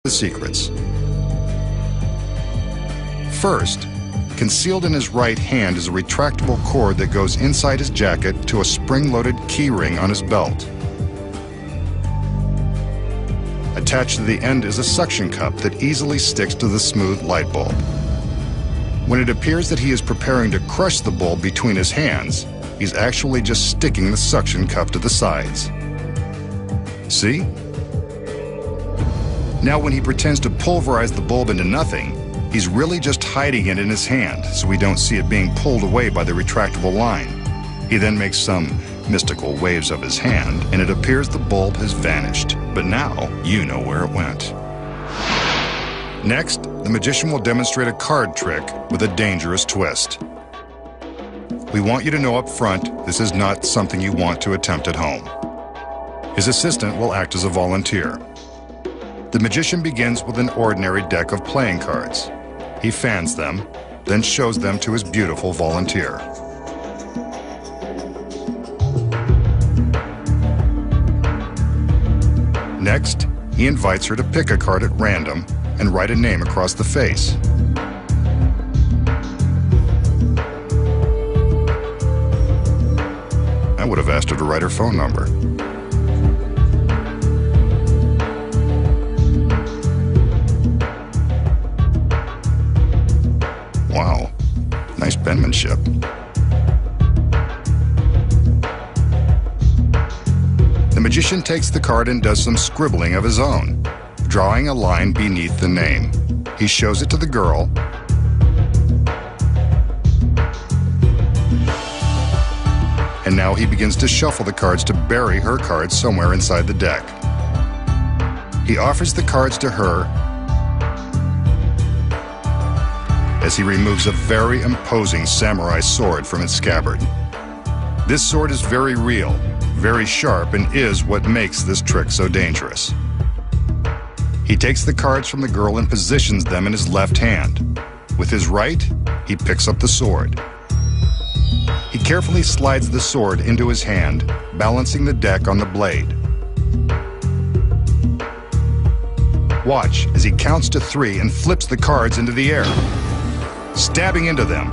The secrets. First, concealed in his right hand is a retractable cord that goes inside his jacket to a spring-loaded key ring on his belt. Attached to the end is a suction cup that easily sticks to the smooth light bulb. When it appears that he is preparing to crush the bulb between his hands, he's actually just sticking the suction cup to the sides. See? Now when he pretends to pulverize the bulb into nothing, he's really just hiding it in his hand so we don't see it being pulled away by the retractable line. He then makes some mystical waves of his hand, and it appears the bulb has vanished. But now you know where it went. Next, the magician will demonstrate a card trick with a dangerous twist. We want you to know up front, this is not something you want to attempt at home. His assistant will act as a volunteer. The magician begins with an ordinary deck of playing cards. He fans them, then shows them to his beautiful volunteer. Next, he invites her to pick a card at random and write a name across the face. I would have asked her to write her phone number. Wow, nice penmanship. The magician takes the card and does some scribbling of his own, drawing a line beneath the name. He shows it to the girl, and now he begins to shuffle the cards to bury her cards somewhere inside the deck. He offers the cards to her as he removes a very imposing samurai sword from its scabbard. This sword is very real, very sharp, and is what makes this trick so dangerous. He takes the cards from the girl and positions them in his left hand. With his right, he picks up the sword. He carefully slides the sword into his hand, balancing the deck on the blade. Watch as he counts to 3 and flips the cards into the air, stabbing into them.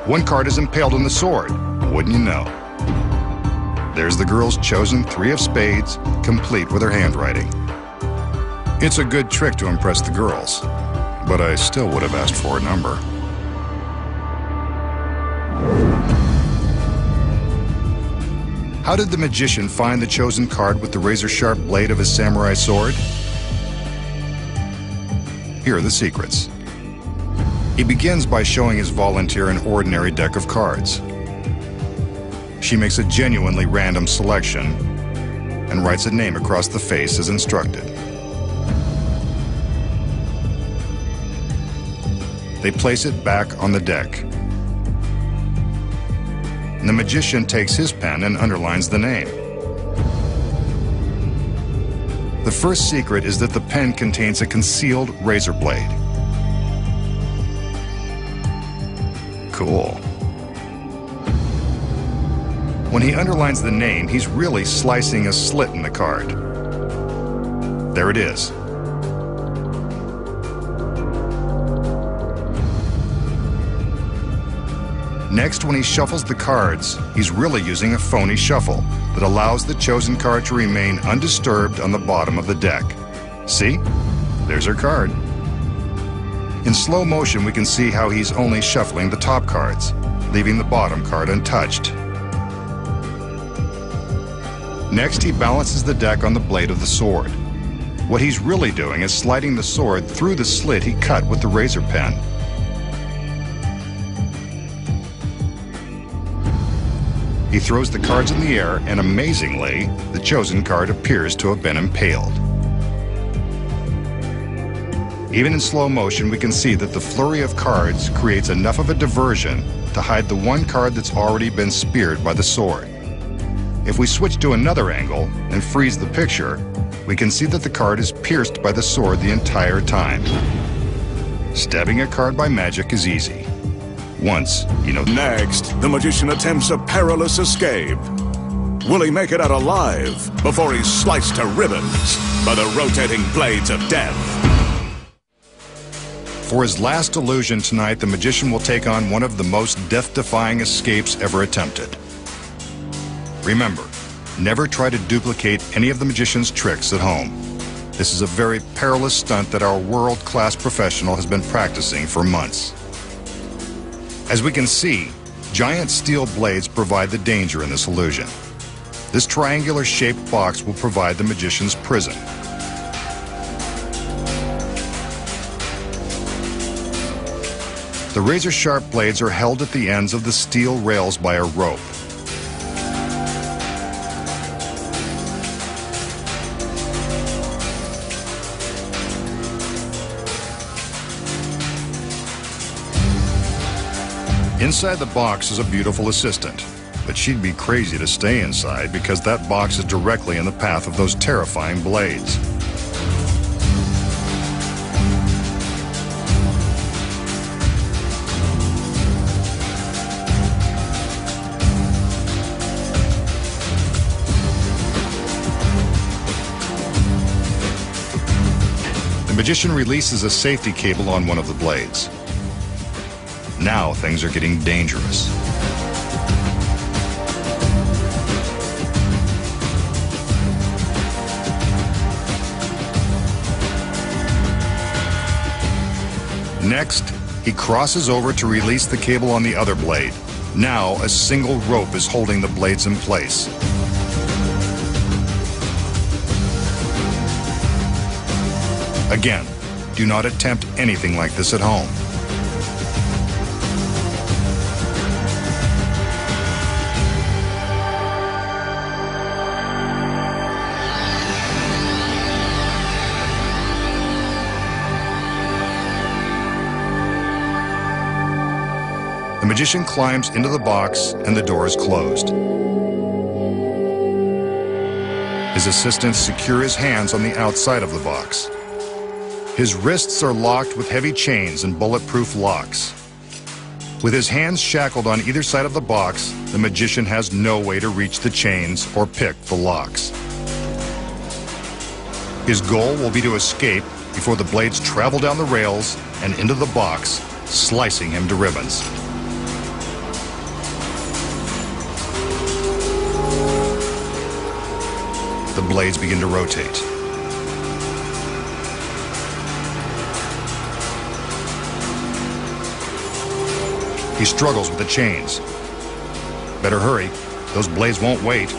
One card is impaled on the sword, wouldn't you know? There's the girl's chosen 3 of spades, complete with her handwriting. It's a good trick to impress the girls, but I still would have asked for a number. How did the magician find the chosen card with the razor-sharp blade of his samurai sword? Here are the secrets. He begins by showing his volunteer an ordinary deck of cards. She makes a genuinely random selection and writes a name across the face as instructed. They place it back on the deck. And the magician takes his pen and underlines the name. The first secret is that the pen contains a concealed razor blade. Cool. When he underlines the name, he's really slicing a slit in the card. There it is. Next, when he shuffles the cards, he's really using a phony shuffle that allows the chosen card to remain undisturbed on the bottom of the deck. See? There's her card. In slow motion, we can see how he's only shuffling the top cards, leaving the bottom card untouched. Next, he balances the deck on the blade of the sword. What he's really doing is sliding the sword through the slit he cut with the razor pen. He throws the cards in the air, and amazingly, the chosen card appears to have been impaled. Even in slow motion, we can see that the flurry of cards creates enough of a diversion to hide the one card that's already been speared by the sword. If we switch to another angle and freeze the picture, we can see that the card is pierced by the sword the entire time. Stabbing a card by magic is easy. Once, you know... Next, the magician attempts a perilous escape. Will he make it out alive before he's sliced to ribbons by the rotating blades of death? For his last illusion tonight, the magician will take on one of the most death-defying escapes ever attempted. Remember, never try to duplicate any of the magician's tricks at home. This is a very perilous stunt that our world-class professional has been practicing for months. As we can see, giant steel blades provide the danger in this illusion. This triangular-shaped box will provide the magician's prison. The razor-sharp blades are held at the ends of the steel rails by a rope. Inside the box is a beautiful assistant, but she'd be crazy to stay inside because that box is directly in the path of those terrifying blades. The magician releases a safety cable on one of the blades. Now things are getting dangerous. Next, he crosses over to release the cable on the other blade. Now a single rope is holding the blades in place. Again, do not attempt anything like this at home. The magician climbs into the box and the door is closed. His assistants secure his hands on the outside of the box. His wrists are locked with heavy chains and bulletproof locks. With his hands shackled on either side of the box, the magician has no way to reach the chains or pick the locks. His goal will be to escape before the blades travel down the rails and into the box, slicing him to ribbons. The blades begin to rotate. He struggles with the chains. Better hurry, those blades won't wait.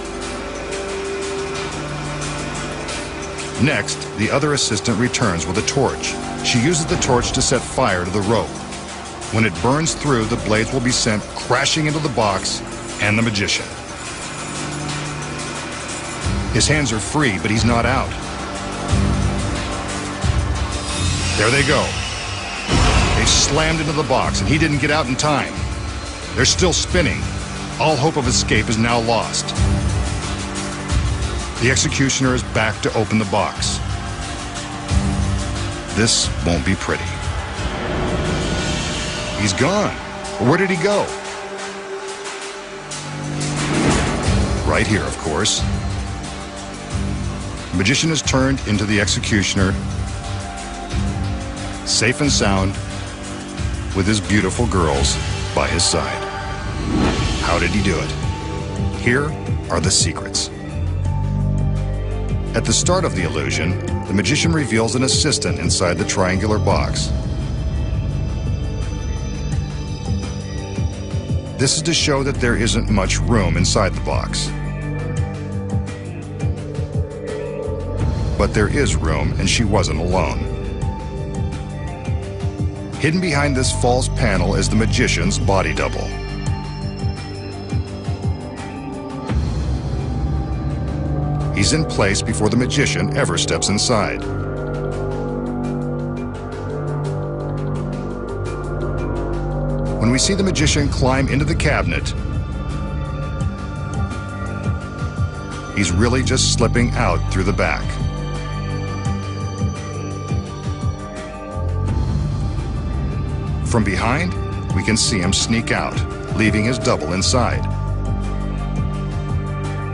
Next, the other assistant returns with a torch. She uses the torch to set fire to the rope. When it burns through, the blades will be sent crashing into the box and the magician. His hands are free, but he's not out. There they go. They slammed into the box, and he didn't get out in time. They're still spinning. All hope of escape is now lost. The executioner is back to open the box. This won't be pretty. He's gone. Where did he go? Right here, of course. The magician is turned into the executioner, safe and sound, with his beautiful girls by his side. How did he do it? Here are the secrets. At the start of the illusion, the magician reveals an assistant inside the triangular box. This is to show that there isn't much room inside the box. But there is room, and she wasn't alone. Hidden behind this false panel is the magician's body double. He's in place before the magician ever steps inside. When we see the magician climb into the cabinet, he's really just slipping out through the back. From behind, we can see him sneak out, leaving his double inside.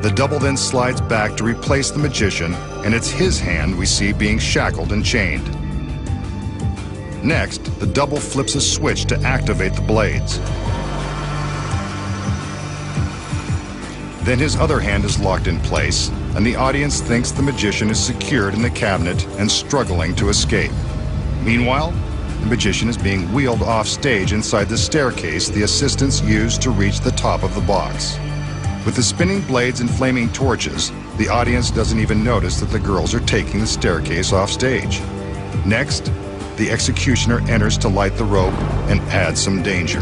The double then slides back to replace the magician, and it's his hand we see being shackled and chained. Next, the double flips a switch to activate the blades. Then his other hand is locked in place, and the audience thinks the magician is secured in the cabinet and struggling to escape. Meanwhile, the magician is being wheeled off stage inside the staircase the assistants use to reach the top of the box. With the spinning blades and flaming torches, the audience doesn't even notice that the girls are taking the staircase off stage. Next, the executioner enters to light the rope and add some danger.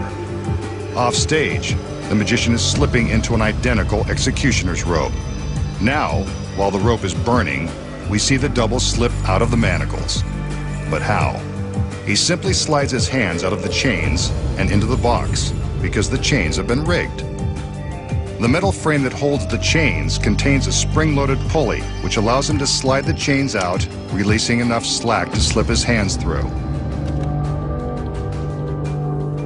Off stage, the magician is slipping into an identical executioner's robe. Now, while the rope is burning, we see the double slip out of the manacles. But how? He simply slides his hands out of the chains and into the box because the chains have been rigged. The metal frame that holds the chains contains a spring-loaded pulley which allows him to slide the chains out, releasing enough slack to slip his hands through.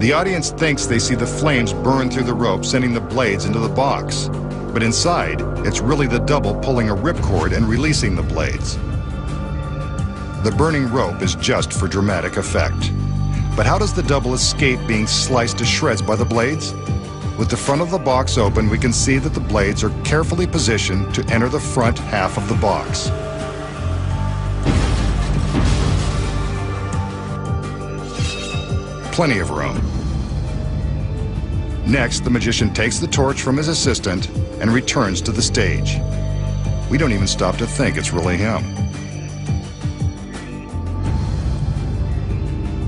The audience thinks they see the flames burn through the rope, sending the blades into the box. But inside, it's really the double pulling a ripcord and releasing the blades. The burning rope is just for dramatic effect. But how does the double escape being sliced to shreds by the blades? With the front of the box open, we can see that the blades are carefully positioned to enter the front half of the box. Plenty of room. Next, the magician takes the torch from his assistant and returns to the stage. We don't even stop to think it's really him.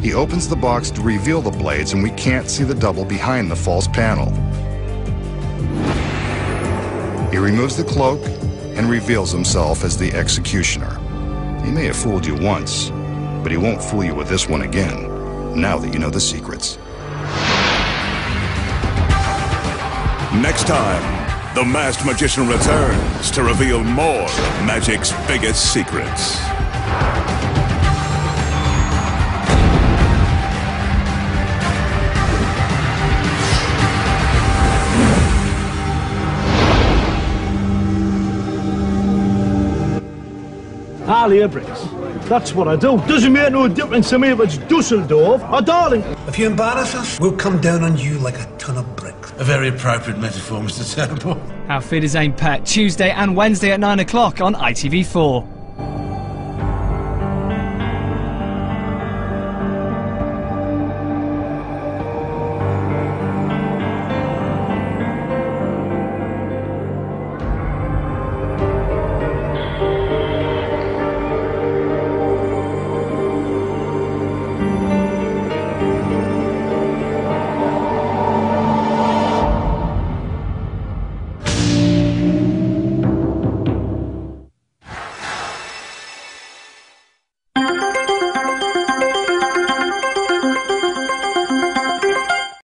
He opens the box to reveal the blades, and we can't see the double behind the false panel. He removes the cloak and reveals himself as the executioner. He may have fooled you once, but he won't fool you with this one again, now that you know the secrets. Next time, the Masked Magician returns to reveal more of magic's biggest secrets. Harley bricks. That's what I do. Doesn't make no difference to me if it's Dusseldorf or Darlington. If you embarrass us, we'll come down on you like a ton of bricks. A very appropriate metaphor, Mr. Temple. Our Feed His Own Pet, Tuesday and Wednesday at 9 o'clock on ITV4.